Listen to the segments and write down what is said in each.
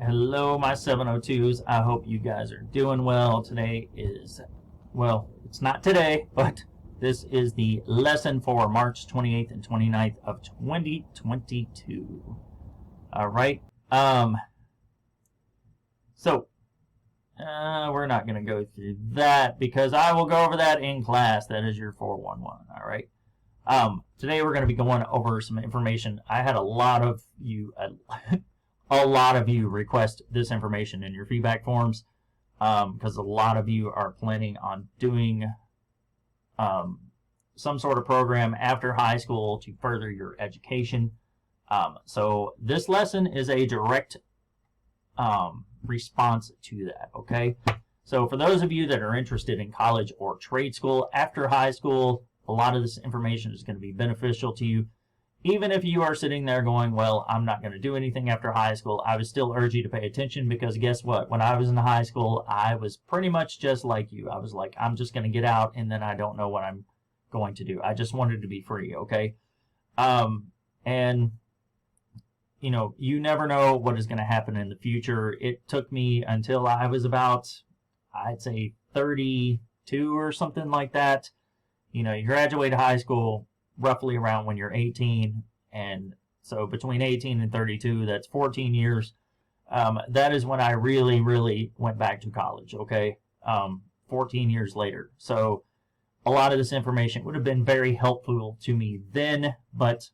Hello, my 702s. I hope you guys are doing well. Today is, well, it's not today, but this is the lesson for March 28th and 29th of 2022. All right. We're not going to go through that because I will go over that in class. That is your 411. All right. Today we're going to be going over some information. I had a lot of you request this information in your feedback forms because a lot of you are planning on doing some sort of program after high school to further your education. So this lesson is a direct response to that, okay? So for those of you that are interested in college or trade school after high school, a lot of this information is going to be beneficial to you. Even if you are sitting there going, well, I'm not going to do anything after high school, I would still urge you to pay attention because guess what? When I was in high school, I was pretty much just like you. I was like, I'm just going to get out and then I don't know what I'm going to do. I just wanted to be free, okay? And, you know, you never know what is going to happen in the future. It took me until I was about, I'd say 32 or something like that. You know, you graduate high school roughly around when you're 18, and so between 18 and 32, that's 14 years. That is when I really went back to college, okay? 14 years later. So a lot of this information would have been very helpful to me then, but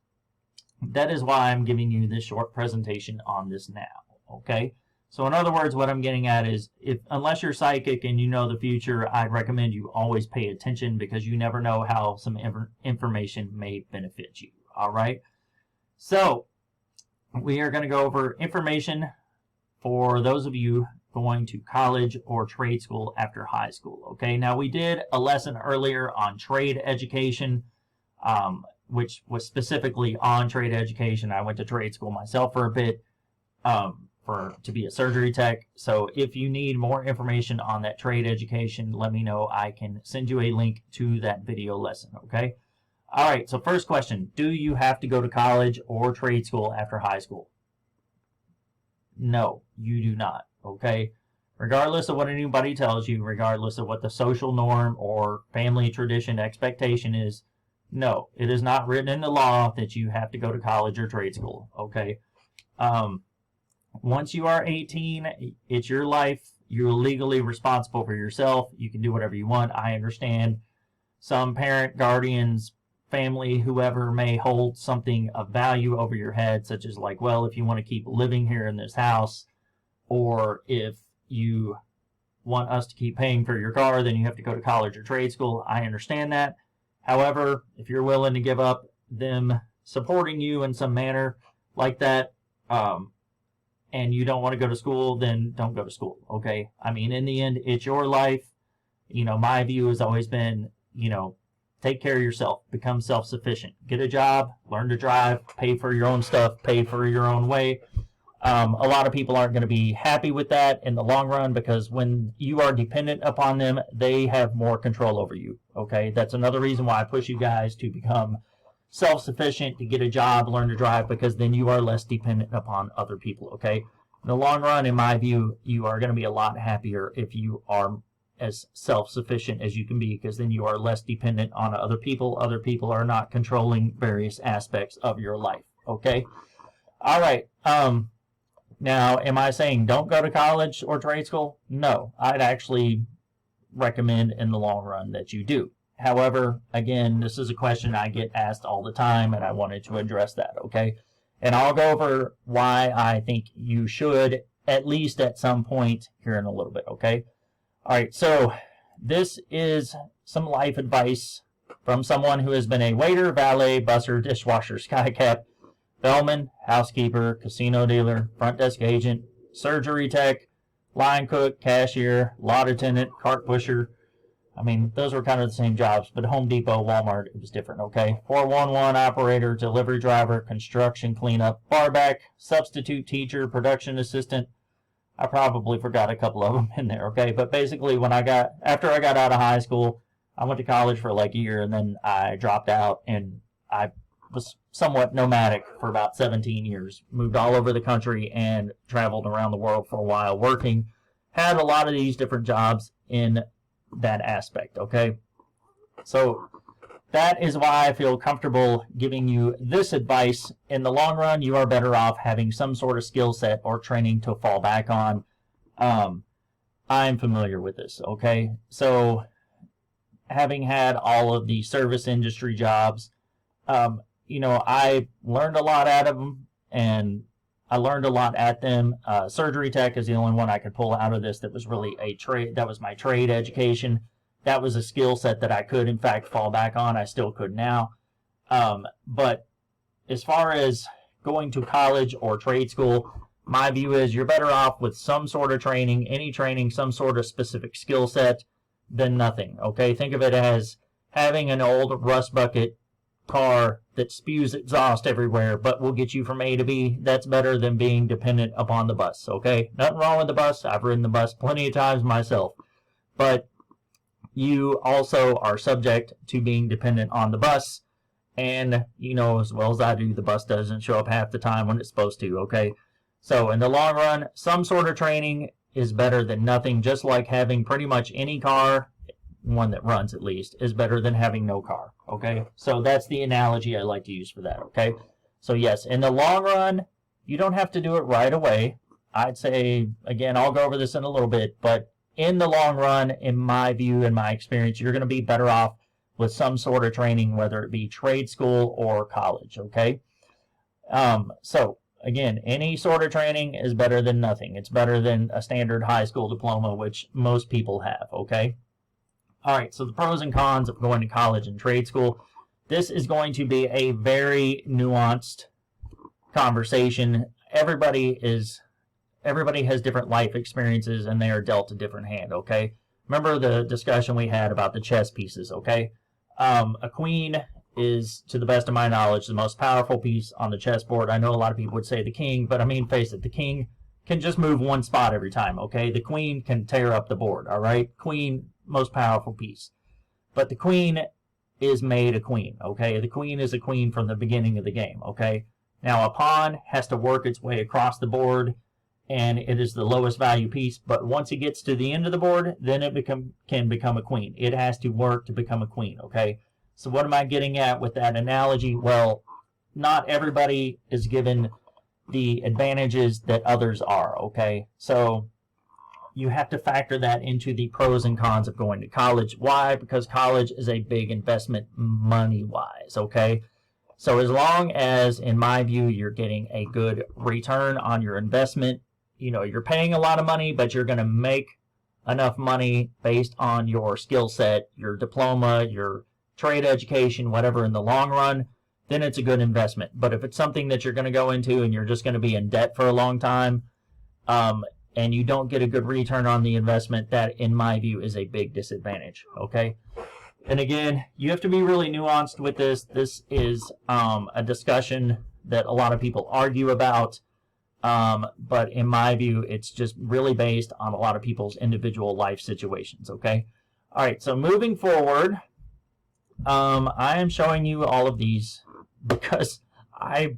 that is why I'm giving you this short presentation on this now, okay? So in other words, what I'm getting at is, unless you're psychic and you know the future, I'd recommend you always pay attention because you never know how some information may benefit you, all right? So we are going to go over information for those of you going to college or trade school after high school, okay? Now, we did a lesson earlier on trade education, which was specifically on trade education. I went to trade school myself for a bit. To be a surgery tech. So if you need more information on that trade education, let me know. I can send you a link to that video lesson, okay? All right, so first question, do you have to go to college or trade school after high school? No, you do not, okay? Regardless of what anybody tells you, regardless of what the social norm or family tradition expectation is, no, it is not written in the law that you have to go to college or trade school, okay? Once you are 18, it's your life. You're legally responsible for yourself. You can do whatever you want. I understand some parent, guardians, family, whoever may hold something of value over your head, such as like, well, if you want to keep living here in this house, or if you want us to keep paying for your car, then you have to go to college or trade school. I understand that. However, if you're willing to give up them supporting you in some manner like that, and you don't want to go to school, then don't go to school, okay? I mean, in the end, it's your life. You know, my view has always been, you know, take care of yourself, become self-sufficient, get a job, learn to drive, pay for your own stuff, pay for your own way. A lot of people aren't going to be happy with that in the long run because when you are dependent upon them, they have more control over you, okay? That's another reason why I push you guys to become self-sufficient, to get a job, learn to drive, because then you are less dependent upon other people, okay? In the long run, in my view, you are going to be a lot happier if you are as self-sufficient as you can be, because then you are less dependent on other people. Other people are not controlling various aspects of your life, okay? All right. Now, am I saying don't go to college or trade school? No. I'd actually recommend in the long run that you do. However, again, this is a question I get asked all the time, and I wanted to address that, okay? And I'll go over why I think you should, at least at some point, here in a little bit, okay? All right, so this is some life advice from someone who has been a waiter, valet, busser, dishwasher, skycap, bellman, housekeeper, casino dealer, front desk agent, surgery tech, line cook, cashier, lot attendant, cart pusher. I mean, those were kind of the same jobs, but Home Depot, Walmart, it was different, okay? 411 operator, delivery driver, construction cleanup, barback, substitute teacher, production assistant. I probably forgot a couple of them in there, okay? But basically, after I got out of high school, I went to college for like a year, and then I dropped out, and I was somewhat nomadic for about 17 years. Moved all over the country and traveled around the world for a while working. Had a lot of these different jobs in that aspect, okay? So that is why I feel comfortable giving you this advice. In the long run, you are better off having some sort of skill set or training to fall back on. I'm familiar with this, okay? So having had all of the service industry jobs, I learned a lot out of them, and I learned a lot at them. Surgery tech is the only one I could pull out of this that was really a trade. That was my trade education. That was a skill set that I could, in fact, fall back on. I still could now. But as far as going to college or trade school, my view is you're better off with some sort of training, any training, some sort of specific skill set than nothing, okay? Think of it as having an old rust bucket car that spews exhaust everywhere but will get you from A to B. That's better than being dependent upon the bus, okay? Nothing wrong with the bus. I've ridden the bus plenty of times myself. But you also are subject to being dependent on the bus. And, as well as I do, the bus doesn't show up half the time when it's supposed to, okay? So in the long run, some sort of training is better than nothing, just like having pretty much any car, one that runs at least, is better than having no car, okay? So that's the analogy I like to use for that, okay? So yes, in the long run, you don't have to do it right away. I'd say, again, I'll go over this in a little bit, but in the long run, in my view, in my experience, you're going to be better off with some sort of training, whether it be trade school or college, okay? So again, any sort of training is better than nothing. It's better than a standard high school diploma, which most people have, okay? All right, so the pros and cons of going to college and trade school. This is going to be a very nuanced conversation. Everybody has different life experiences, and they are dealt a different hand, okay? Remember the discussion we had about the chess pieces, okay? A queen is, to the best of my knowledge, the most powerful piece on the chessboard. I know a lot of people would say the king, but I mean, face it, the king can just move one spot every time, okay? The queen can tear up the board, all right? Queen, most powerful piece. But the queen is made a queen, okay? The queen is a queen from the beginning of the game, okay? Now, a pawn has to work its way across the board, and it is the lowest value piece, but once it gets to the end of the board, then it can become a queen. It has to work to become a queen, okay? So what am I getting at with that analogy? Well, not everybody is given the advantages that others are, okay? So you have to factor that into the pros and cons of going to college. Why? Because college is a big investment money-wise, okay? So as long as, in my view, you're getting a good return on your investment, you're paying a lot of money, but you're going to make enough money based on your skill set, your diploma, your trade education, whatever, in the long run, then it's a good investment. But if it's something that you're going to go into and you're just going to be in debt for a long time, and you don't get a good return on the investment, that, in my view, is a big disadvantage, okay? And again, you have to be really nuanced with this. This is a discussion that a lot of people argue about, but in my view, it's just really based on a lot of people's individual life situations, okay? All right, so moving forward, I am showing you all of these because I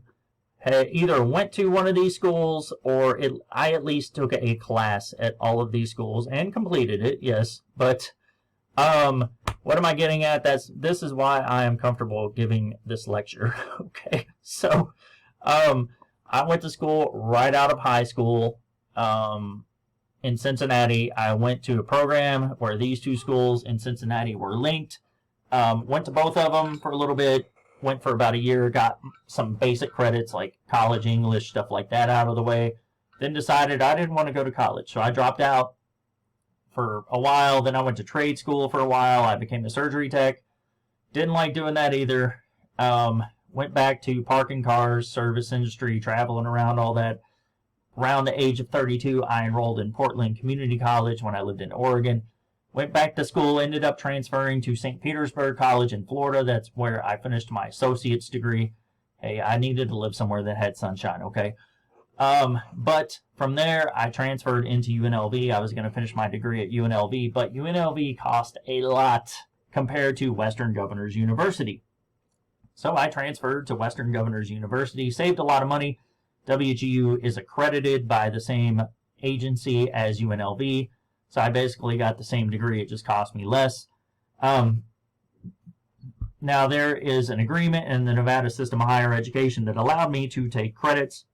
had either went to one of these schools or I at least took a class at all of these schools and completed it, yes. But what am I getting at? This is why I am comfortable giving this lecture, okay? So I went to school right out of high school in Cincinnati. I went to a program where these two schools in Cincinnati were linked. Went to both of them for a little bit, went for about a year, got some basic credits like college English, stuff like that out of the way, then decided I didn't want to go to college. So I dropped out for a while, then I went to trade school for a while. I became a surgery tech. Didn't like doing that either. Went back to parking cars, service industry, traveling around, all that. Around the age of 32, I enrolled in Portland Community College when I lived in Oregon. Went back to school, ended up transferring to St. Petersburg College in Florida. That's where I finished my associate's degree. Hey, I needed to live somewhere that had sunshine, okay? But from there, I transferred into UNLV. I was going to finish my degree at UNLV, but UNLV cost a lot compared to Western Governors University. So I transferred to Western Governors University, saved a lot of money. WGU is accredited by the same agency as UNLV, so I basically got the same degree. It just cost me less. Now, there is an agreement in the Nevada System of Higher Education that allowed me to take credits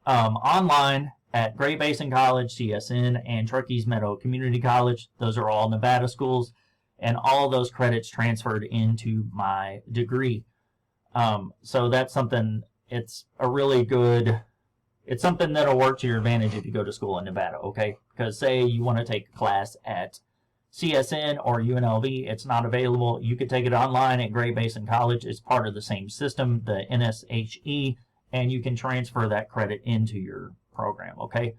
online at Great Basin College, CSN, and Truckee's Meadow Community College. Those are all Nevada schools, and all those credits transferred into my degree. So that's something, it's a really good, it's something that'll work to your advantage if you go to school in Nevada, okay? Because say you want to take a class at CSN or UNLV, it's not available. You could take it online at Great Basin College. It's part of the same system, the NSHE, and you can transfer that credit into your program, okay?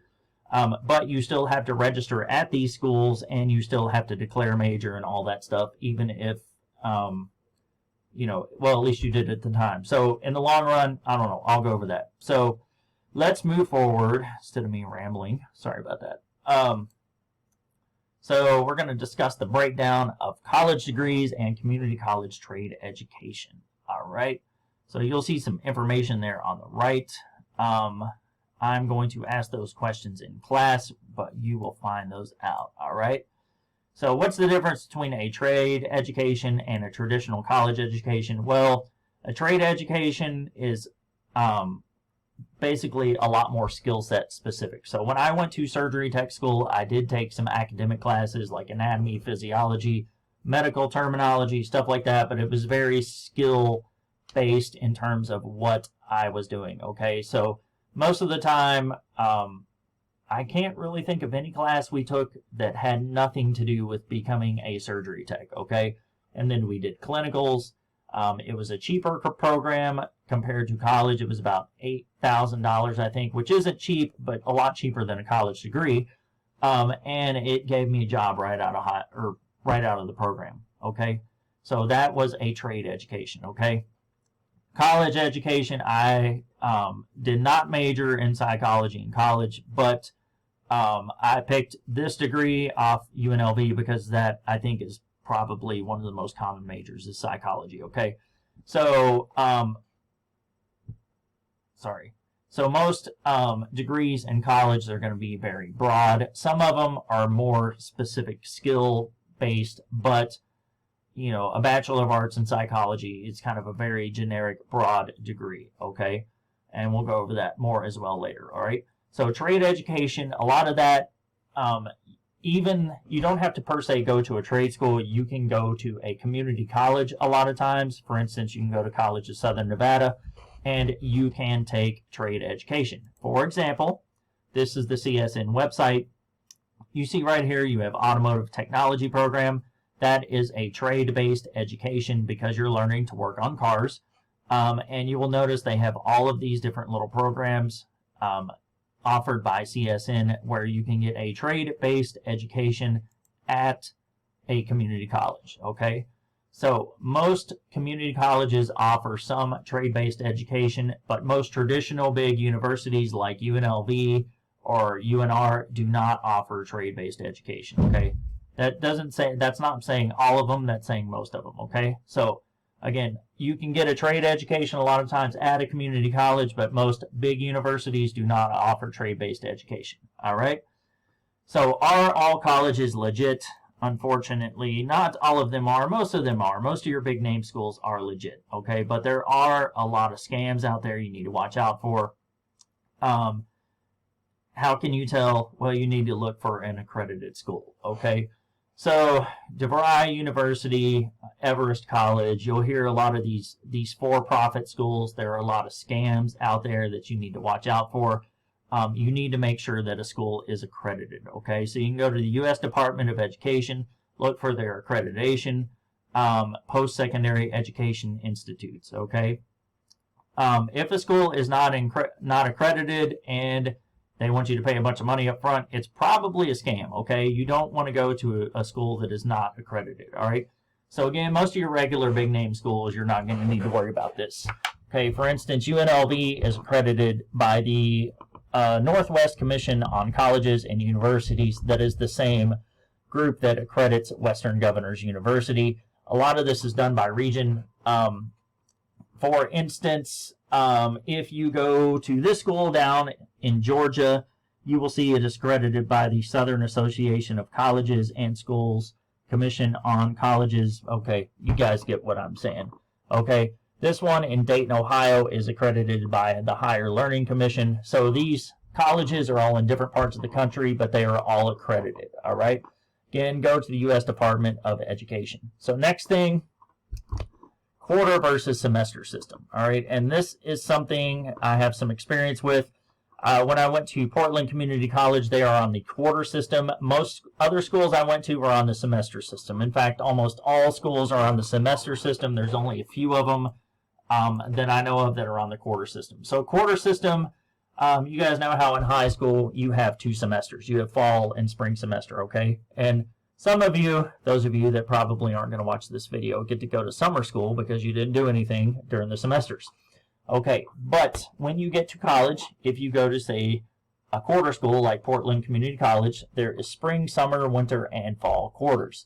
But you still have to register at these schools, and you still have to declare major and all that stuff, even if, you know, well, at least you did at the time. So in the long run, I don't know, I'll go over that. So let's move forward instead of me rambling. Sorry about that. So we're going to discuss the breakdown of college degrees and community college trade education. All right. So you'll see some information there on the right. I'm going to ask those questions in class, but you will find those out. All right. So what's the difference between a trade education and a traditional college education? Well, a trade education is basically a lot more skill set specific. So when I went to surgery tech school, I did take some academic classes like anatomy, physiology, medical terminology, stuff like that, but it was very skill based in terms of what I was doing, okay? So most of the time, I can't really think of any class we took that had nothing to do with becoming a surgery tech, okay? And then we did clinicals. It was a cheaper program compared to college. It was about $8,000, I think, which isn't cheap, but a lot cheaper than a college degree. And it gave me a job right out of the program, okay? So that was a trade education, okay? College education, I did not major in psychology in college, but I picked this degree off UNLV because that, I think, is probably one of the most common majors is psychology, okay? So, So most degrees in college are going to be very broad. Some of them are more specific skill-based, but, you know, a Bachelor of Arts in Psychology is kind of a very generic, broad degree, okay? And we'll go over that more as well later, all right? So trade education, a lot of that, even you don't have to per se go to a trade school. You can go to a community college a lot of times. For instance, you can go to College of Southern Nevada, and you can take trade education. For example, this is the CSN website. You see right here, you have Automotive Technology Program. That is a trade-based education because you're learning to work on cars. And you will notice they have all of these different little programs offered by CSN where you can get a trade-based education at a community college, okay? So most community colleges offer some trade-based education, but most traditional big universities like UNLV or UNR do not offer trade-based education, okay? That doesn't say, that's not saying all of them, that's saying most of them, okay? So again, you can get a trade education a lot of times at a community college, but most big universities do not offer trade-based education, all right? So are all colleges legit? Unfortunately, not all of them are. Most of them are. Most of your big name schools are legit, okay? But there are a lot of scams out there you need to watch out for. How can you tell? Well, you need to look for an accredited school, okay? So DeVry University, Everest College, you'll hear a lot of these for-profit schools. There are a lot of scams out there that you need to watch out for. You need to make sure that a school is accredited, okay? So you can go to the U.S. Department of Education, look for their accreditation, post-secondary education institutes, okay? If a school is not accredited and they want you to pay a bunch of money up front, it's probably a scam, okay? You don't want to go to a school that is not accredited, all right? So again, most of your regular big name schools, you're not going to need to worry about this. Okay, for instance, UNLV is accredited by the Northwest Commission on Colleges and Universities. That is the same group that accredits Western Governors University. A lot of this is done by region. For instance, if you go to this school down in Georgia, you will see it is accredited by the Southern Association of Colleges and Schools Commission on Colleges. Okay, you guys get what I'm saying. Okay, this one in Dayton, Ohio is accredited by the Higher Learning Commission. So these colleges are all in different parts of the country, but they are all accredited. All right, again, go to the U.S. Department of Education. So next thing, quarter versus semester system. All right, and this is something I have some experience with. When I went to Portland Community College, they are on the quarter system. Most other schools I went to were on the semester system. In fact, almost all schools are on the semester system. There's only a few of them that I know of that are on the quarter system. So quarter system, you guys know how in high school you have 2 semesters. You have fall and spring semester, okay? And some of you, those of you that probably aren't going to watch this video, get to go to summer school because you didn't do anything during the semesters. Okay, but when you get to college, if you go to, say, a quarter school like Portland Community College, there is spring, summer, winter, and fall quarters.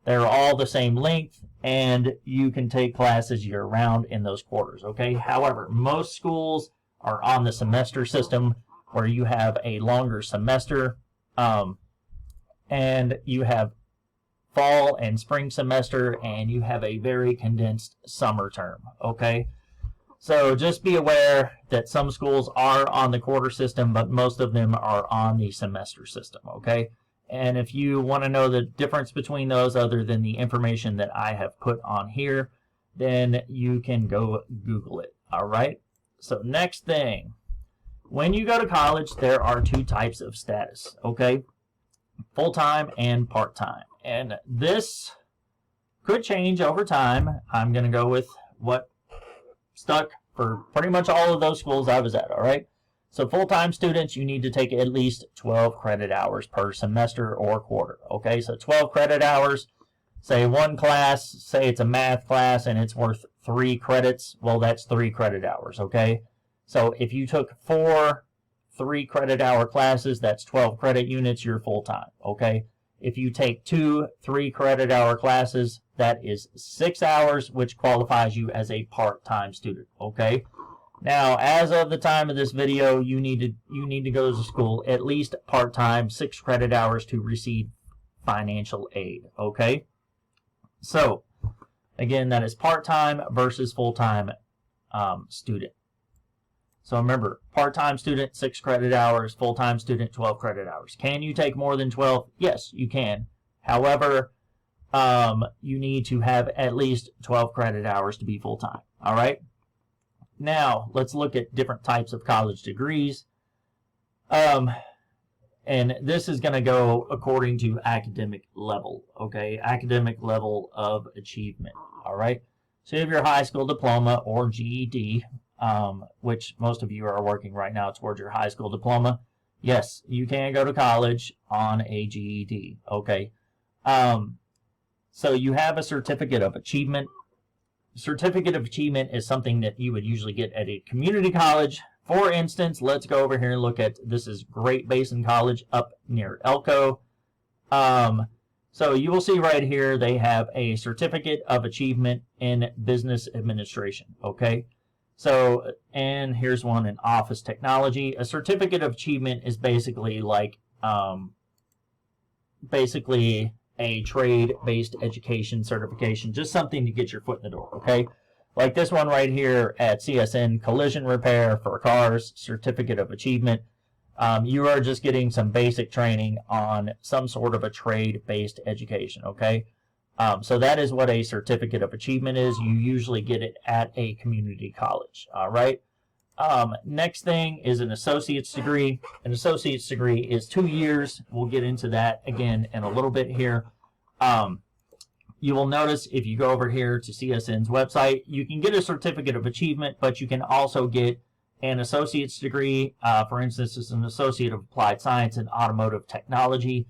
They're all the same length, and you can take classes year-round in those quarters, okay? However, most schools are on the semester system where you have a longer semester, and you have fall and spring semester, and you have a very condensed summer term, okay? So just be aware that some schools are on the quarter system, but most of them are on the semester system, okay? And if you want to know the difference between those other than the information that I have put on here, then you can go Google it, all right? So next thing, when you go to college, there are 2 types of status, okay? Full-time and part-time. And this could change over time. I'm going to go with what stuck for pretty much all of those schools I was at, all right? So full-time students, you need to take at least 12 credit hours per semester or quarter, okay? So 12 credit hours, say one class, say it's a math class and it's worth 3 credits, well, that's 3 credit hours, okay? So if you took 4 3 credit hour classes, that's 12 credit units, you're full-time, okay? If you take 2 3 credit hour classes, that is 6 hours, which qualifies you as a part-time student, okay? Now, as of the time of this video, you need to go to school at least part-time, 6 credit hours to receive financial aid, okay? So, again, that is part-time versus full-time student. So remember, part-time student, 6 credit hours, full-time student, 12 credit hours. Can you take more than 12? Yes, you can. However, you need to have at least 12 credit hours to be full-time, all right? Now, let's look at different types of college degrees. And this is going to go according to academic level, okay? Academic level of achievement, all right? So you have your high school diploma or GED, which most of you are working right now towards your high school diploma. Yes, you can go to college on a GED, okay? So you have a certificate of achievement. Certificate of achievement is something that you would usually get at a community college. For instance, let's go over here and look at, this is Great Basin College up near Elko. So you will see right here, they have a certificate of achievement in business administration, okay? So, and here's one in office technology. A certificate of achievement is basically like, basically a trade-based education certification, just something to get your foot in the door, okay? Like this one right here at CSN, collision repair for cars, certificate of achievement. You are just getting some basic training on some sort of a trade-based education, okay? So that is what a certificate of achievement is. You usually get it at a community college, all right? Next thing is an associate's degree. An associate's degree is 2 years. We'll get into that again in a little bit here. You will notice if you go over here to CSN's website, you can get a certificate of achievement, but you can also get an associate's degree. For instance, it's an associate of applied science in automotive technology.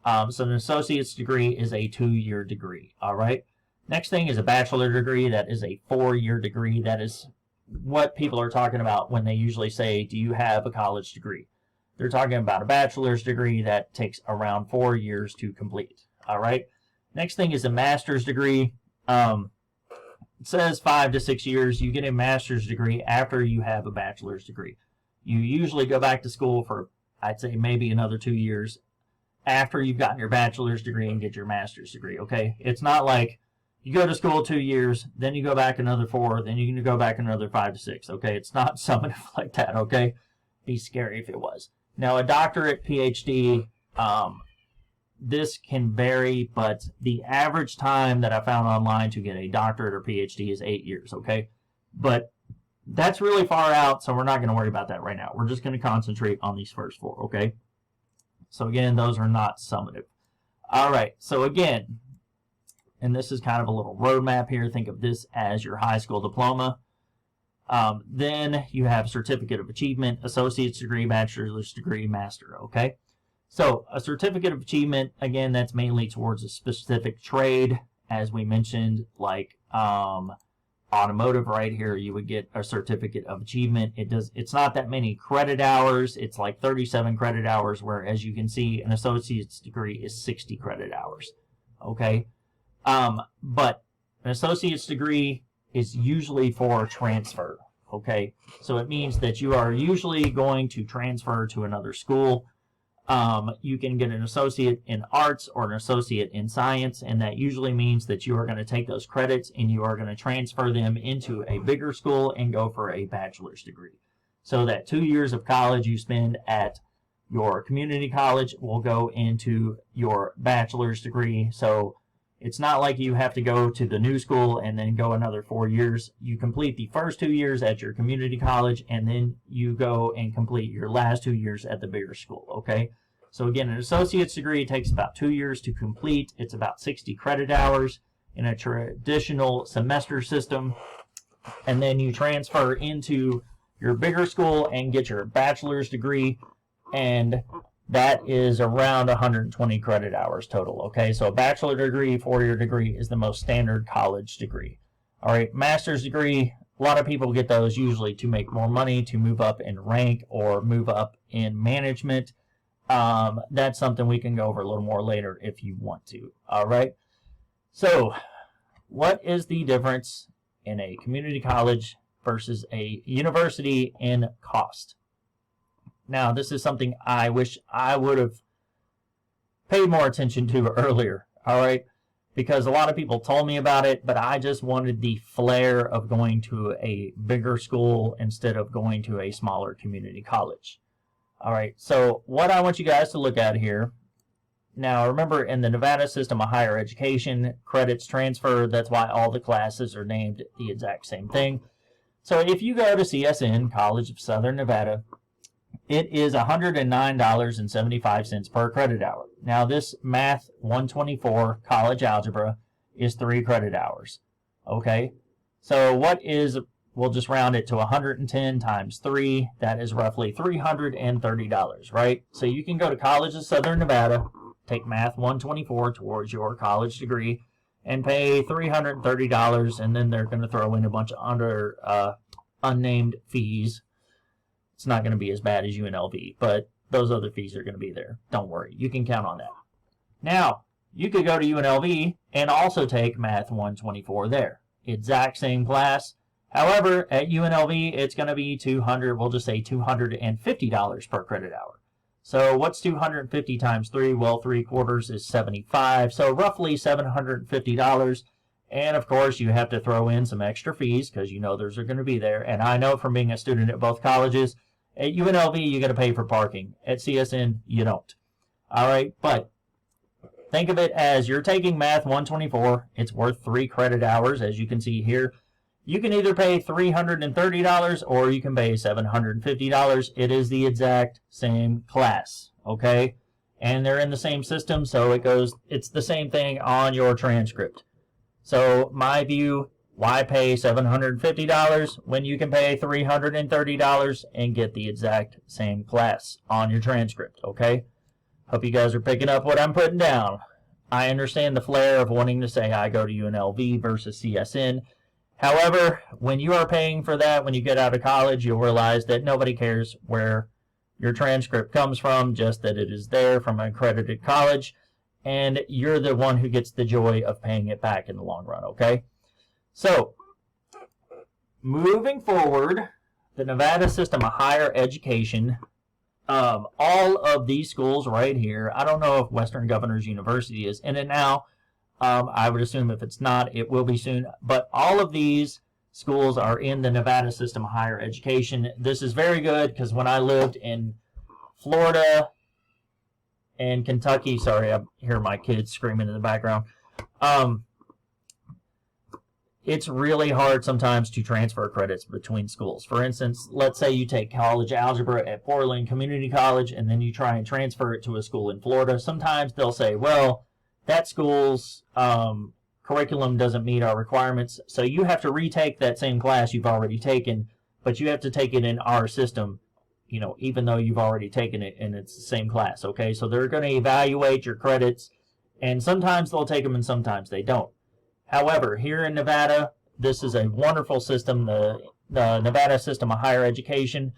So an associate's degree is a 2-year degree, all right? Next thing is a bachelor degree. That is a 4-year degree. That is what people are talking about when they usually say, do you have a college degree? They're talking about a bachelor's degree that takes around 4 years to complete, all right? Next thing is a master's degree. it says 5 to 6 years. You get a master's degree after you have a bachelor's degree. You usually go back to school for, I'd say, maybe another 2 years after you've gotten your bachelor's degree and get your master's degree, okay? It's not like you go to school 2 years, then you go back another 4, then you can go back another 5 to 6, okay? It's not summative like that, okay? Be scary if it was. Now, a doctorate, PhD, this can vary, but the average time that I found online to get a doctorate or PhD is 8 years, okay? But that's really far out, so we're not going to worry about that right now. We're just going to concentrate on these first 4, okay? So again, those are not summative. All right, so again, and this is kind of a little roadmap here. Think of this as your high school diploma. Then you have certificate of achievement, associate's degree, bachelor's degree, master, okay? So a certificate of achievement, again, that's mainly towards a specific trade, as we mentioned, like automotive right here, you would get a certificate of achievement. It's not that many credit hours. It's like 37 credit hours, where, as you can see, an associate's degree is 60 credit hours, okay? But an associate's degree is usually for transfer, okay? So it means that you are usually going to transfer to another school. You can get an associate in arts or an associate in science, and that usually means that you are going to take those credits and you are going to transfer them into a bigger school and go for a bachelor's degree. So that 2 years of college you spend at your community college will go into your bachelor's degree. So it's not like you have to go to the new school and then go another 4 years. You complete the first 2 years at your community college, and then you go and complete your last 2 years at the bigger school, okay? So again, an associate's degree takes about 2 years to complete. It's about 60 credit hours in a traditional semester system. And then you transfer into your bigger school and get your bachelor's degree, and that is around 120 credit hours total, okay? So a bachelor degree, 4-year degree, is the most standard college degree. All right, master's degree, a lot of people get those usually to make more money, to move up in rank or move up in management. That's something we can go over a little more later if you want to, all right? So what is the difference in a community college versus a university in cost? Now, this is something I wish I would have paid more attention to earlier, all right? Because a lot of people told me about it, but I just wanted the flair of going to a bigger school instead of going to a smaller community college. All right, so what I want you guys to look at here, now remember, in the Nevada system of higher education, credits transfer. That's why all the classes are named the exact same thing. So if you go to CSN, College of Southern Nevada, it is $109.75 per credit hour. Now this Math 124 college algebra is 3 credit hours, okay? So what is, we'll just round it to 110 times 3. That is roughly $330, right? So you can go to College of Southern Nevada, take Math 124 towards your college degree, and pay $330, and then they're going to throw in a bunch of unnamed fees. It's not going to be as bad as UNLV, but those other fees are going to be there. Don't worry. You can count on that. Now, you could go to UNLV and also take Math 124 there. Exact same class. However, at UNLV, it's going to be we'll just say $250 per credit hour. So what's 250 times 3? Well, 3/4 is 75, so roughly $750. And of course, you have to throw in some extra fees because you know those are going to be there. And I know from being a student at both colleges, at UNLV, you got to pay for parking. At CSN, you don't. All right, but think of it as you're taking Math 124. It's worth 3 credit hours, as you can see here. You can either pay $330 or you can pay $750. It is the exact same class, okay? And they're in the same system, so it's the same thing on your transcript. So my view, why pay $750 when you can pay $330 and get the exact same class on your transcript, okay? Hope you guys are picking up what I'm putting down. I understand the flair of wanting to say I go to UNLV versus CSN. However, when you are paying for that, when you get out of college, you'll realize that nobody cares where your transcript comes from, just that it is there from an accredited college, and you're the one who gets the joy of paying it back in the long run, okay? So, moving forward, the Nevada system of higher education, all of these schools right here, I don't know if Western Governors University is in it now. I would assume if it's not, it will be soon. But all of these schools are in the Nevada system of higher education. This is very good because when I lived in Florida and Kentucky, sorry, I hear my kids screaming in the background. It's really hard sometimes to transfer credits between schools. For instance, let's say you take college algebra at Portland Community College and then you try and transfer it to a school in Florida. Sometimes they'll say, well, that school's curriculum doesn't meet our requirements, so you have to retake that same class you've already taken, but you have to take it in our system, you know, even though you've already taken it and it's the same class, okay? So they're going to evaluate your credits, and sometimes they'll take them and sometimes they don't. However, here in Nevada, this is a wonderful system, the Nevada system of higher education.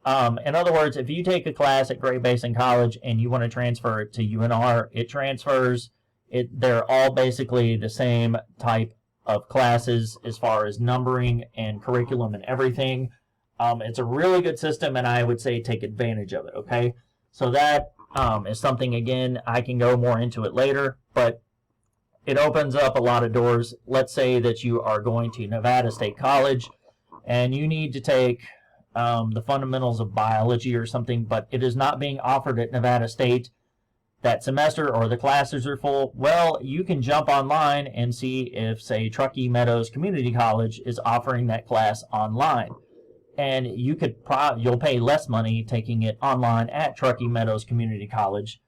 In other words, if you take a class at Great Basin College and you want to transfer it to UNR, it transfers. They're all basically the same type of classes as far as numbering and curriculum and everything. It's a really good system, and I would say take advantage of it, okay? So that is something, again, I can go more into it later, but it opens up a lot of doors. Let's say that you are going to Nevada State College, and you need to take the fundamentals of biology or something, but it is not being offered at Nevada State that semester, or the classes are full. Well, you can jump online and see if, say, Truckee Meadows Community College is offering that class online. And you could you'll pay less money taking it online at Truckee Meadows Community College,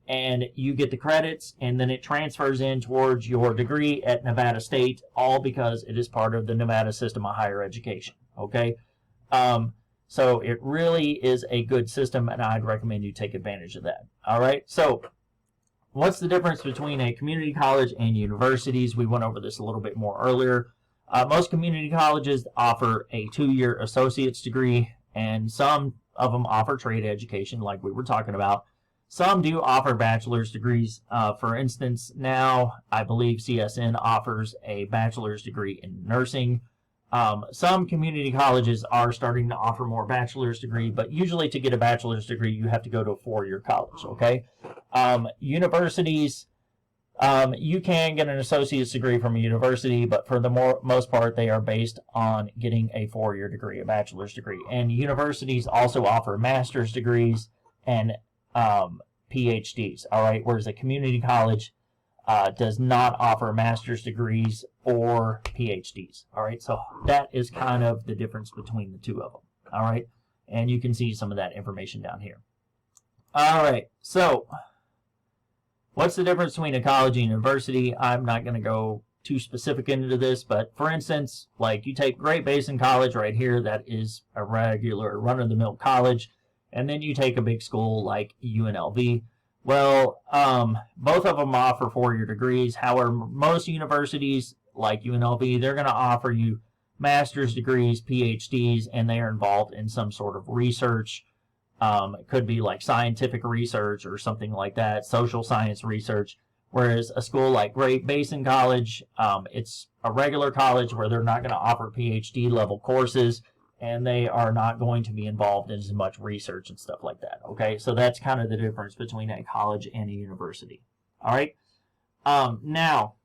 and you get the credits, and then it transfers in towards your degree at Nevada State, all because it is part of the Nevada system of higher education, okay? So it really is a good system, and I'd recommend you take advantage of that. All right, so what's the difference between a community college and universities? We went over this a little bit more earlier. Most community colleges offer a 2-year associate's degree, and some of them offer trade education like we were talking about. Some do offer bachelor's degrees. For instance, now I believe CSN offers a bachelor's degree in nursing. Some community colleges are starting to offer more bachelor's degree, but usually to get a bachelor's degree, you have to go to a 4-year college, okay? Universities, you can get an associate's degree from a university, but for the most part, they are based on getting a 4-year degree, a bachelor's degree. And universities also offer master's degrees and PhDs, all right? Whereas a community college does not offer master's degrees or PhDs, all right? So that is kind of the difference between the two of them, all right? And you can see some of that information down here. All right, so what's the difference between a college and university? I'm not going to go too specific into this, but for instance, like you take Great Basin College right here, that is a regular run-of-the-mill college, and then you take a big school like UNLV. Well, both of them offer 4-year degrees. However, most universities like UNLV, they're going to offer you master's degrees, PhDs, and they are involved in some sort of research. It could be like scientific research or something like that, social science research. Whereas a school like Great Basin College, it's a regular college where they're not going to offer PhD level courses, and they are not going to be involved in as much research and stuff like that, okay? So that's kind of the difference between a college and a university, all right? Now,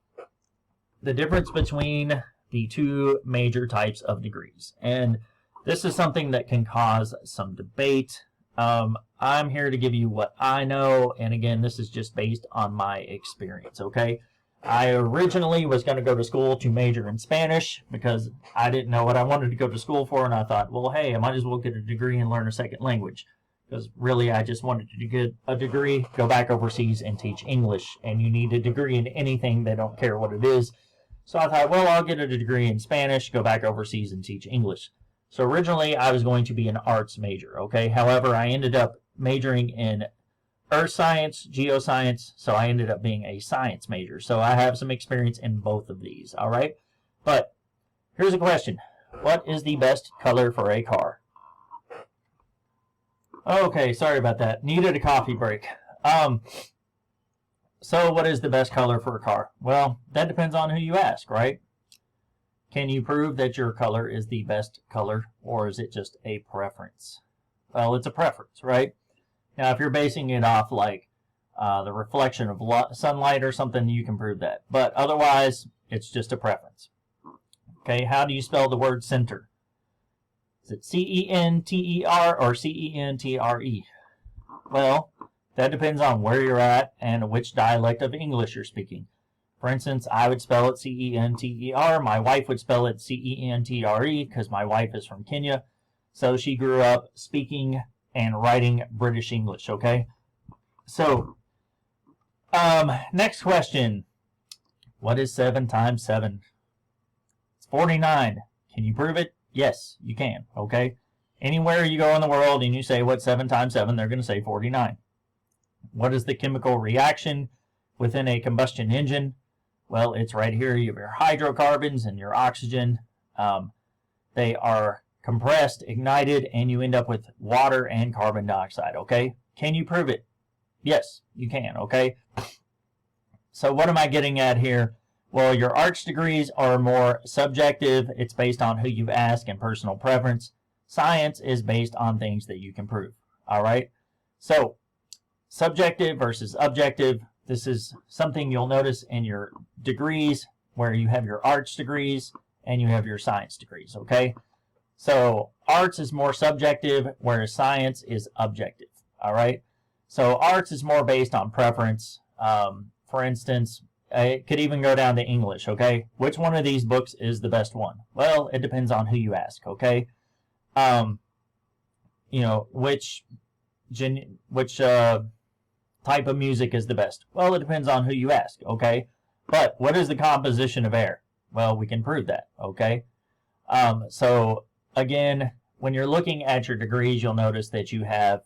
the difference between the two major types of degrees, and this is something that can cause some debate. I'm here to give you what I know, and again, this is just based on my experience, okay? I originally was going to go to school to major in Spanish because I didn't know what I wanted to go to school for, and I thought, well, hey, I might as well get a degree and learn a second language, because really I just wanted to get a degree, go back overseas and teach English, and you need a degree in anything, they don't care what it is. So I thought, well, I'll get a degree in Spanish, go back overseas and teach English. So originally I was going to be an arts major, okay? However, I ended up majoring in earth science, geoscience, so I ended up being a science major. So I have some experience in both of these, all right? But here's a question. What is the best color for a car? Okay, sorry about that. Needed a coffee break. So what is the best color for a car? Well, that depends on who you ask, right? Can you prove that your color is the best color, or is it just a preference? Well, it's a preference, right? Now, if you're basing it off like the reflection of sunlight or something, you can prove that. But otherwise, it's just a preference. Okay, how do you spell the word center? Is it C-E-N-T-E-R or C-E-N-T-R-E? Well, that depends on where you're at and which dialect of English you're speaking. For instance, I would spell it C-E-N-T-E-R. My wife would spell it C-E-N-T-R-E because my wife is from Kenya. So she grew up speaking and writing British English, okay? So, next question. What is 7 times 7? It's 49. Can you prove it? Yes, you can, okay? Anywhere you go in the world and you say what's 7 times 7, they're going to say 49. What is the chemical reaction within a combustion engine? Well, it's right here. You have your hydrocarbons and your oxygen. They are compressed, ignited, and you end up with water and carbon dioxide, okay? Can you prove it? Yes, you can, okay? So what am I getting at here? Well, your arts degrees are more subjective. It's based on who you ask and personal preference. Science is based on things that you can prove, all right? So subjective versus objective. This is something you'll notice in your degrees where you have your arts degrees and you have your science degrees, okay? So arts is more subjective, whereas science is objective, all right? So arts is more based on preference. For instance, it could even go down to English, okay? Which one of these books is the best one? Well, it depends on who you ask, okay? You know, which type of music is the best? Well, it depends on who you ask, okay? But what is the composition of air? Well, we can prove that, okay? So again, when you're looking at your degrees, you'll notice that you have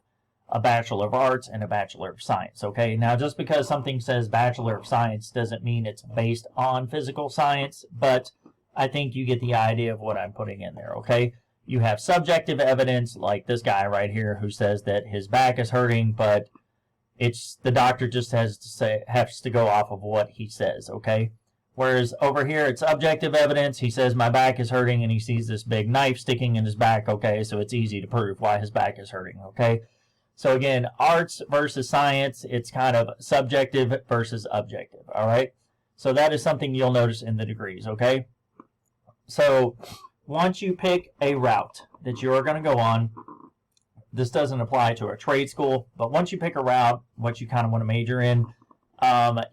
a Bachelor of Arts and a Bachelor of Science, okay? Now, just because something says Bachelor of Science doesn't mean it's based on physical science, but I think you get the idea of what I'm putting in there, okay? You have subjective evidence, like this guy right here who says that his back is hurting, but it's the doctor just has to go off of what he says, okay? Whereas over here, it's objective evidence. He says my back is hurting, and he sees this big knife sticking in his back, okay? So it's easy to prove why his back is hurting, okay? So again, arts versus science, it's kind of subjective versus objective, all right? So that is something you'll notice in the degrees, okay? So once you pick a route that you're going to go on, this doesn't apply to a trade school, but once you pick a route, what you kind of want to major in,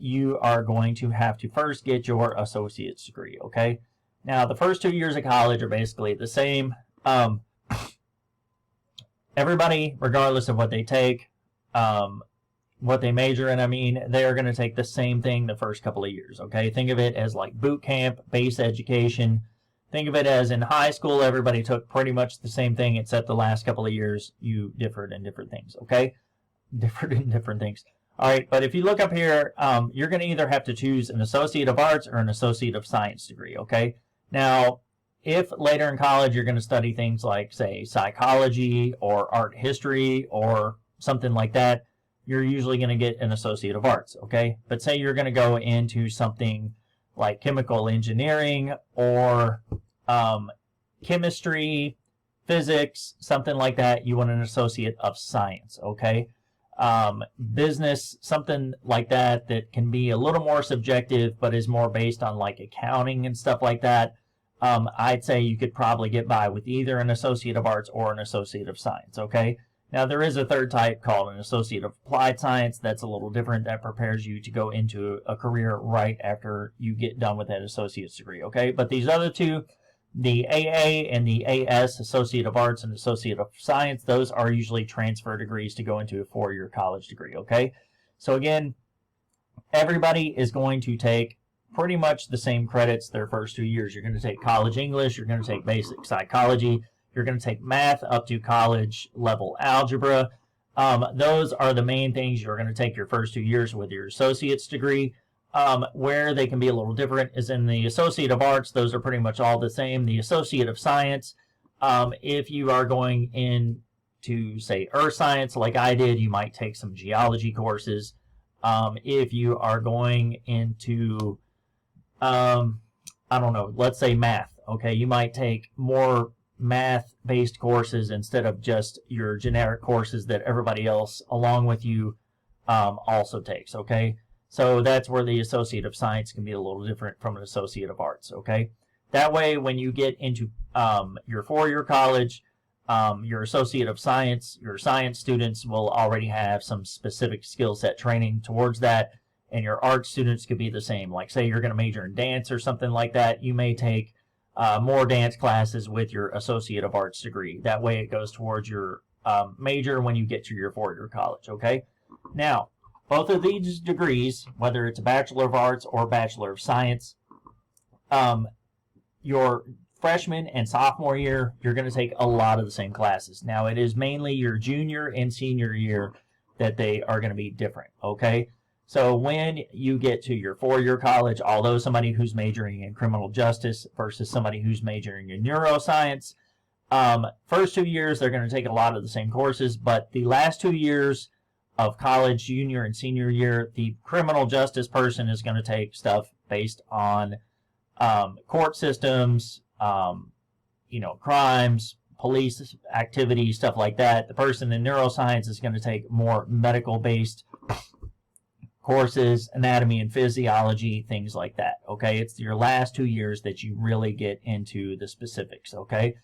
you are going to have to first get your associate's degree, okay? Now, the first 2 years of college are basically the same. Everybody, regardless of what they take, what they major in, I mean, they are going to take the same thing the first couple of years, okay? Think of it as like boot camp, base education. Think of it as in high school, everybody took pretty much the same thing, except the last couple of years, you differed in different things, okay? Differed in different things. All right, but if you look up here, you're going to either have to choose an Associate of Arts or an Associate of Science degree, okay? Now, if later in college you're going to study things like, say, psychology or art history or something like that, you're usually going to get an Associate of Arts, okay? But say you're going to go into something like chemical engineering or chemistry, physics, something like that, you want an Associate of Science, okay? Business, something like that that can be a little more subjective but is more based on like accounting and stuff like that. I'd say you could probably get by with either an Associate of Arts or an Associate of Science, okay? Now, there is a third type called an Associate of Applied Science. That's a little different. That prepares you to go into a career right after you get done with that associate's degree, okay? But these other two, the AA and the AS, Associate of Arts and Associate of Science, those are usually transfer degrees to go into a four-year college degree, okay? So again, everybody is going to take pretty much the same credits their first 2 years. You're going to take college English, you're going to take basic psychology, you're going to take math up to college level algebra. Those are the main things you're going to take your first 2 years with your associate's degree. Where they can be a little different is in the Associate of Arts. Those are pretty much all the same. The Associate of Science, if you are going into, say, earth science like I did, you might take some geology courses. If you are going into, I don't know, let's say math, Okay, you might take more math-based courses instead of just your generic courses that everybody else along with you also takes. Okay, so that's where the Associate of Science can be a little different from an Associate of Arts. Okay, that way when you get into your four-year college, your Associate of Science, your science students will already have some specific skill set training towards that, and your art students could be the same. Like say you're going to major in dance or something like that, you may take more dance classes with your Associate of Arts degree. That way it goes towards your major when you get to your four-year college. Okay, now both of these degrees, whether it's a Bachelor of Arts or Bachelor of Science, your freshman and sophomore year, you're going to take a lot of the same classes. Now, it is mainly your junior and senior year that they are going to be different, okay? So when you get to your four-year college, although somebody who's majoring in criminal justice versus somebody who's majoring in neuroscience, first 2 years, they're going to take a lot of the same courses, but the last 2 years of college, junior and senior year, the criminal justice person is going to take stuff based on court systems, crimes, police activity, stuff like that. The person in neuroscience is going to take more medical-based courses, anatomy and physiology, things like that. Okay, it's your last 2 years that you really get into the specifics. Okay,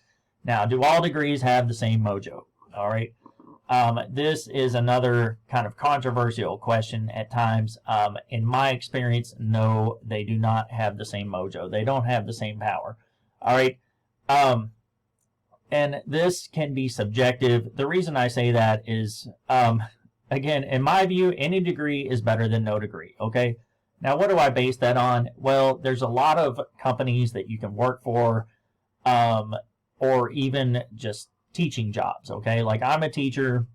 now, do all degrees have the same mojo? All right. This is another kind of controversial question at times. In my experience, no, they do not have the same mojo. They don't have the same power. All right. And this can be subjective. The reason I say that is, again, in my view, any degree is better than no degree. Okay. Now, what do I base that on? Well, there's a lot of companies that you can work for, or even just teaching jobs. Okay. Like I'm a teacher.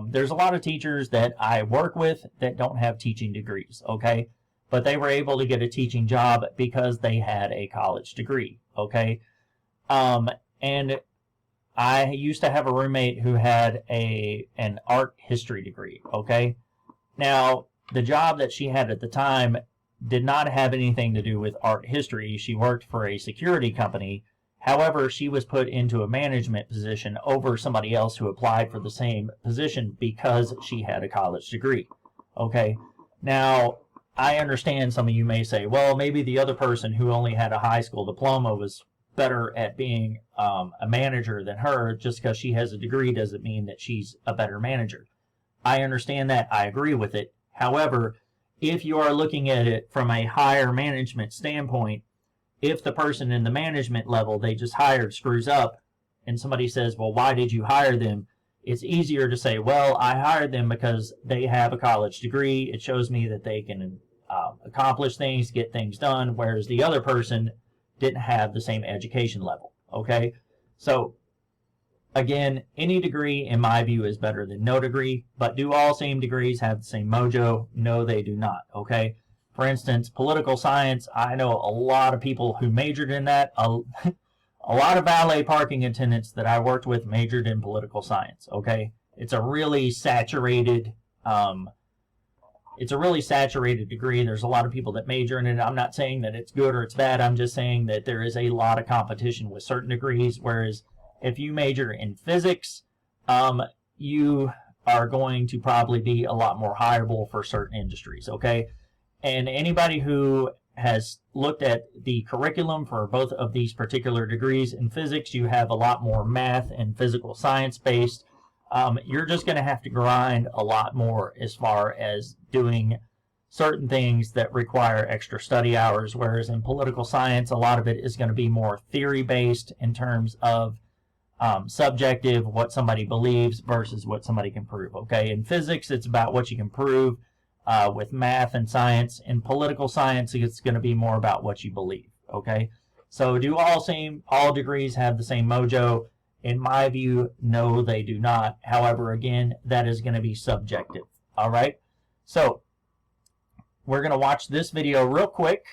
There's a lot of teachers that I work with that don't have teaching degrees. Okay. But they were able to get a teaching job because they had a college degree. Okay. And I used to have a roommate who had an art history degree. Okay. Now, the job that she had at the time did not have anything to do with art history. She worked for a security company. However, she was put into a management position over somebody else who applied for the same position because she had a college degree. Okay. Now, I understand some of you may say, well, maybe the other person who only had a high school diploma was better at being a manager than her. Just because she has a degree doesn't mean that she's a better manager. I understand that. I agree with it. However, if you are looking at it from a higher management standpoint, if the person in the management level they just hired screws up and somebody says, well, why did you hire them? It's easier to say, well, I hired them because they have a college degree. It shows me that they can accomplish things, get things done, whereas the other person didn't have the same education level. Okay? So, again, any degree, in my view, is better than no degree, but do all same degrees have the same mojo? No, they do not. Okay? For instance, political science, I know a lot of people who majored in that. A lot of valet parking attendants that I worked with majored in political science. Okay? It's a really saturated degree. There's a lot of people that major in it. I'm not saying that it's good or it's bad. I'm just saying that there is a lot of competition with certain degrees, whereas if you major in physics, you are going to probably be a lot more hireable for certain industries, okay? And anybody who has looked at the curriculum for both of these particular degrees, in physics, you have a lot more math and physical science based. You're just going to have to grind a lot more as far as doing certain things that require extra study hours, whereas in political science, a lot of it is going to be more theory-based in terms of subjective, what somebody believes versus what somebody can prove, okay? In physics, it's about what you can prove with math and science. In political science, it's going to be more about what you believe, okay? So do all degrees have the same mojo? In my view, no, they do not. However, again, that is going to be subjective, all right? So we're going to watch this video real quick.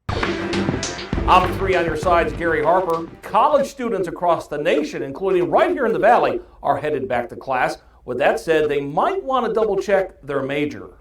I'm 3 on your side's Gary Harper. College students across the nation, including right here in the Valley, are headed back to class. With that said, they might want to double check their major.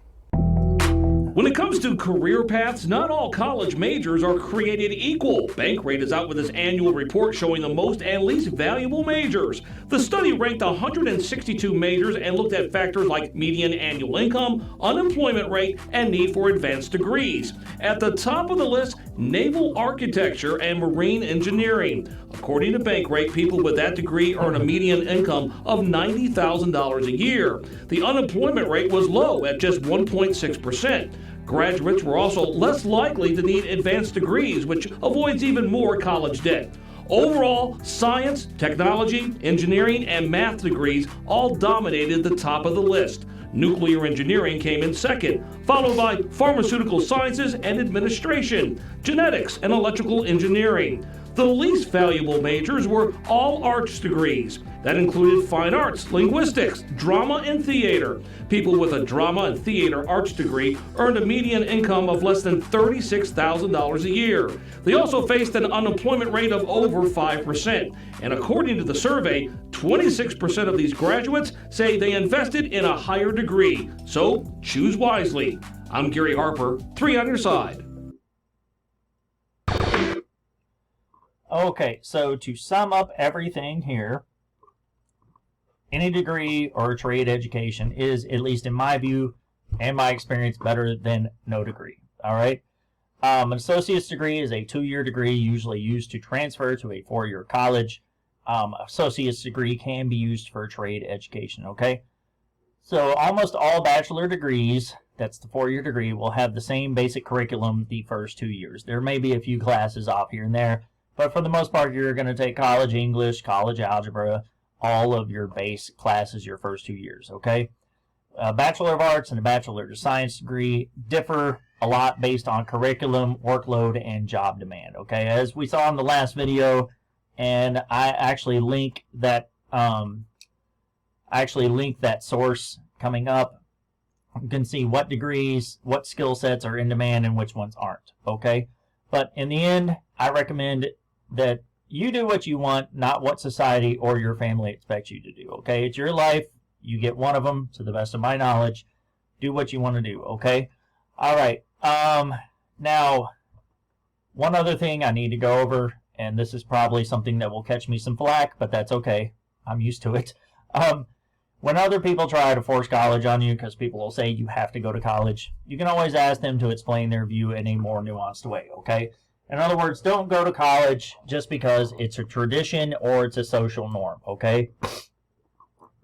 When it comes to career paths, not all college majors are created equal. Bankrate is out with its annual report showing the most and least valuable majors. The study ranked 162 majors and looked at factors like median annual income, unemployment rate, and need for advanced degrees. At the top of the list, naval architecture and marine engineering. According to Bankrate, people with that degree earn a median income of $90,000 a year. The unemployment rate was low at just 1.6%. Graduates were also less likely to need advanced degrees, which avoids even more college debt. Overall, science, technology, engineering, and math degrees all dominated the top of the list. Nuclear engineering came in second, followed by pharmaceutical sciences and administration, genetics, and electrical engineering. The least valuable majors were all arts degrees. That included fine arts, linguistics, drama, and theater. People with a drama and theater arts degree earned a median income of less than $36,000 a year. They also faced an unemployment rate of over 5%. And according to the survey, 26% of these graduates say they invested in a higher degree. So choose wisely. I'm Gary Harper, 3 on your side. Okay, so to sum up everything here, any degree or trade education is, at least in my view and my experience, better than no degree. All right. An associate's degree is a 2-year degree usually used to transfer to a 4-year college. Associate's degree can be used for trade education. Okay. So almost all bachelor degrees, that's the 4-year degree, will have the same basic curriculum the first 2 years. There may be a few classes off here and there, but for the most part, you're going to take college English, college algebra, all of your base classes your first 2 years, okay? A Bachelor of Arts and a Bachelor of Science degree differ a lot based on curriculum, workload, and job demand, okay? As we saw in the last video, and I actually link that source coming up. You can see what degrees, what skill sets are in demand and which ones aren't, okay? But in the end, I recommend that you do what you want, not what society or your family expects you to do, okay? It's your life. You get one of them, to the best of my knowledge. Do what you want to do, okay? All right. Now, one other thing I need to go over, and this is probably something that will catch me some flack, but that's okay. I'm used to it. When other people try to force college on you, because people will say you have to go to college, you can always ask them to explain their view in a more nuanced way, okay? In other words, don't go to college just because it's a tradition or it's a social norm, okay?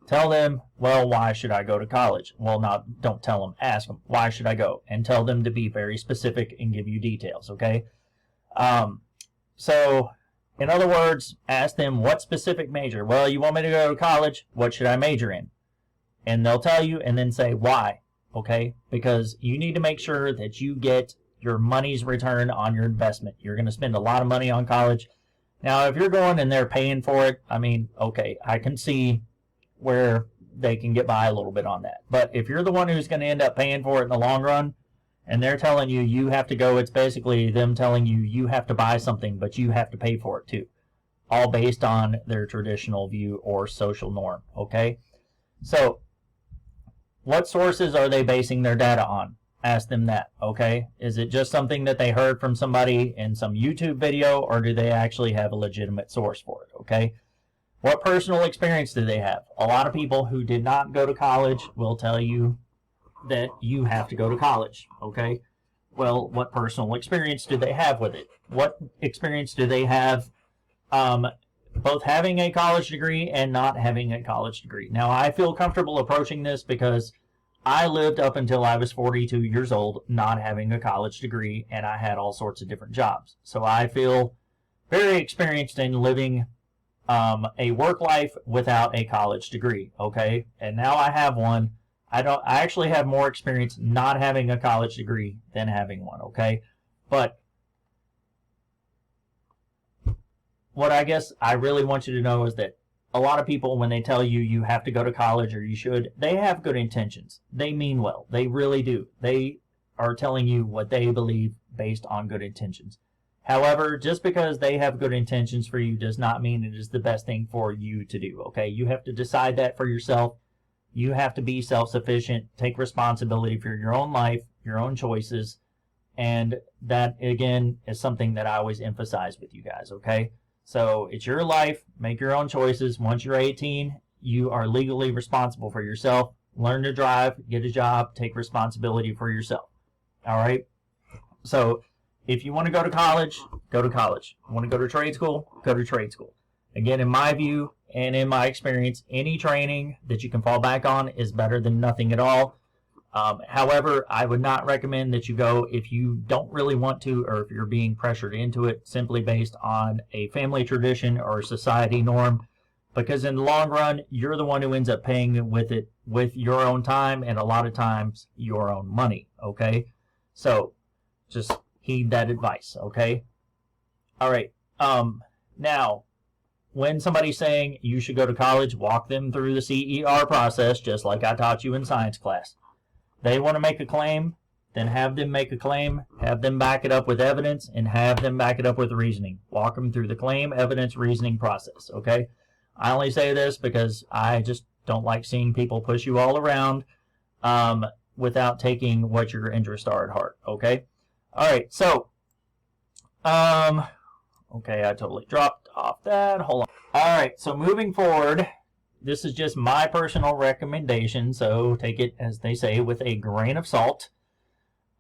Tell them, well, why should I go to college? Well, don't tell them, ask them, why should I go? And tell them to be very specific and give you details, okay? So, in other words, ask them what specific major. Well, you want me to go to college? What should I major in? And they'll tell you and then say why, okay? Because you need to make sure that you get your money's return on your investment. You're going to spend a lot of money on college. Now, if you're going and they're paying for it, I mean, okay, I can see where they can get by a little bit on that. But if you're the one who's going to end up paying for it in the long run, and they're telling you you have to go, it's basically them telling you you have to buy something, but you have to pay for it too. All based on their traditional view or social norm, okay? So, what sources are they basing their data on? Ask them that, okay? Is it just something that they heard from somebody in some YouTube video, or do they actually have a legitimate source for it, okay? What personal experience do they have? A lot of people who did not go to college will tell you that you have to go to college, okay? Well, what personal experience do they have with it? What experience do they have both having a college degree and not having a college degree? Now, I feel comfortable approaching this because I lived up until I was 42 years old not having a college degree, and I had all sorts of different jobs. So I feel very experienced in living a work life without a college degree, okay? And now I have one. I actually have more experience not having a college degree than having one, okay? But what I guess I really want you to know is that a lot of people, when they tell you you have to go to college or you should, they have good intentions. They mean well. They really do. They are telling you what they believe based on good intentions. However, just because they have good intentions for you does not mean it is the best thing for you to do, okay? You have to decide that for yourself. You have to be self-sufficient, take responsibility for your own life, your own choices. And that, again, is something that I always emphasize with you guys, okay? So it's your life. Make your own choices. Once you're 18, you are legally responsible for yourself. Learn to drive, get a job, take responsibility for yourself. All right? So if you want to go to college, go to college. You want to go to trade school, go to trade school. Again, in my view and in my experience, any training that you can fall back on is better than nothing at all. However, I would not recommend that you go if you don't really want to, or if you're being pressured into it simply based on a family tradition or society norm, because in the long run, you're the one who ends up paying with it with your own time and a lot of times your own money, okay? So just heed that advice, okay? All right. Now, when somebody's saying you should go to college, walk them through the CER process, just like I taught you in science class. They want to make a claim, then have them make a claim, have them back it up with evidence, and have them back it up with reasoning. Walk them through the claim, evidence, reasoning process, okay? I only say this because I just don't like seeing people push you all around without taking what your interests are at heart, okay? All right, so, okay, I totally dropped off that. Hold on. All right, so moving forward, this is just my personal recommendation, so take it, as they say, with a grain of salt.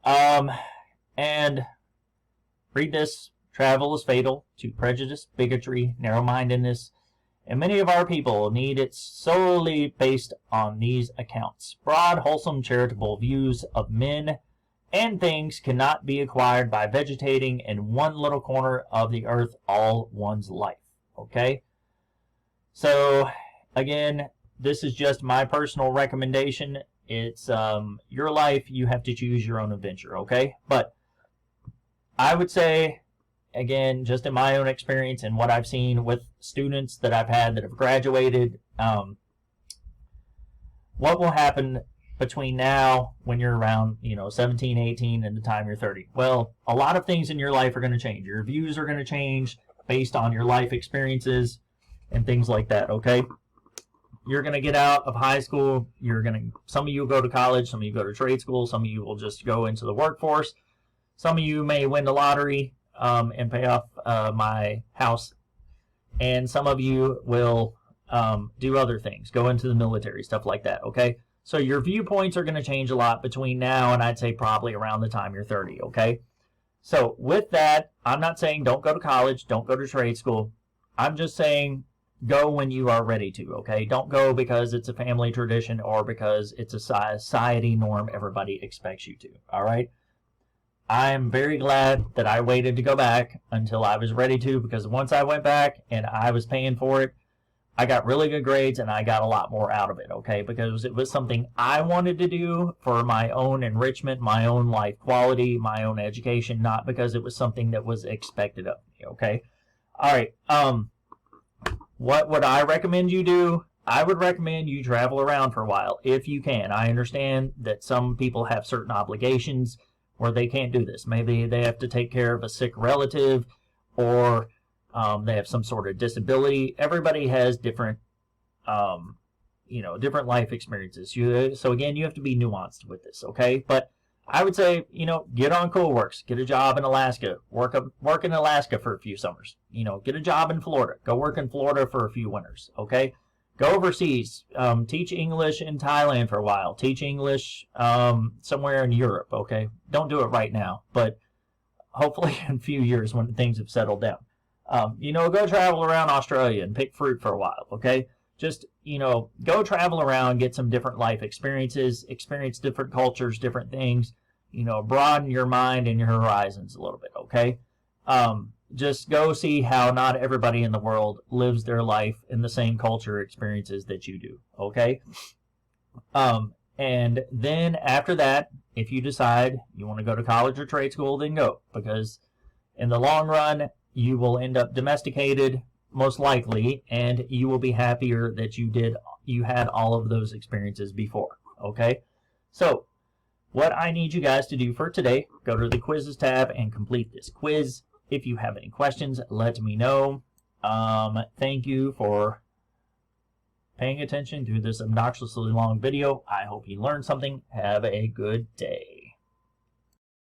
And read this. Travel is fatal to prejudice, bigotry, narrow-mindedness, and many of our people need it solely based on these accounts. Broad, wholesome, charitable views of men and things cannot be acquired by vegetating in one little corner of the earth all one's life. Okay? So, again, this is just my personal recommendation. It's your life. You have to choose your own adventure, okay? But I would say, again, just in my own experience and what I've seen with students that I've had that have graduated, what will happen between now when you're around, 17, 18, and the time you're 30? Well, a lot of things in your life are going to change. Your views are going to change based on your life experiences and things like that, okay? You're going to get out of high school. Some of you will go to college. Some of you go to trade school. Some of you will just go into the workforce. Some of you may win the lottery and pay off my house. And some of you will do other things, go into the military, stuff like that, okay? So your viewpoints are going to change a lot between now and I'd say probably around the time you're 30, okay? So with that, I'm not saying don't go to college, don't go to trade school. I'm just saying go when you are ready to, okay? Don't go because it's a family tradition or because it's a society norm everybody expects you to, all right? I am very glad that I waited to go back until I was ready to, because once I went back and I was paying for it, I got really good grades and I got a lot more out of it, okay? Because it was something I wanted to do for my own enrichment, my own life quality, my own education, not because it was something that was expected of me, okay? All right, what would I recommend you do? I would recommend you travel around for a while if you can. I understand that some people have certain obligations where they can't do this. Maybe they have to take care of a sick relative, or they have some sort of disability. Everybody has different, different life experiences. So again, you have to be nuanced with this, okay? But I would say, get on CoolWorks, get a job in Alaska, work in Alaska for a few summers. Get a job in Florida, go work in Florida for a few winters, okay? Go overseas, teach English in Thailand for a while, teach English somewhere in Europe, okay? Don't do it right now, but hopefully in a few years when things have settled down. Go travel around Australia and pick fruit for a while, okay? Just, go travel around, get some different life experiences, experience different cultures, different things, broaden your mind and your horizons a little bit, okay? Just go see how not everybody in the world lives their life in the same culture experiences that you do, okay? And then after that, if you decide you want to go to college or trade school, then go. Because in the long run, you will end up domesticated, most likely, and you will be happier that you had all of those experiences before, okay? So, what I need you guys to do for today, go to the quizzes tab and complete this quiz. If you have any questions, let me know. Thank you for paying attention to this obnoxiously long video. I hope you learned something. Have a good day.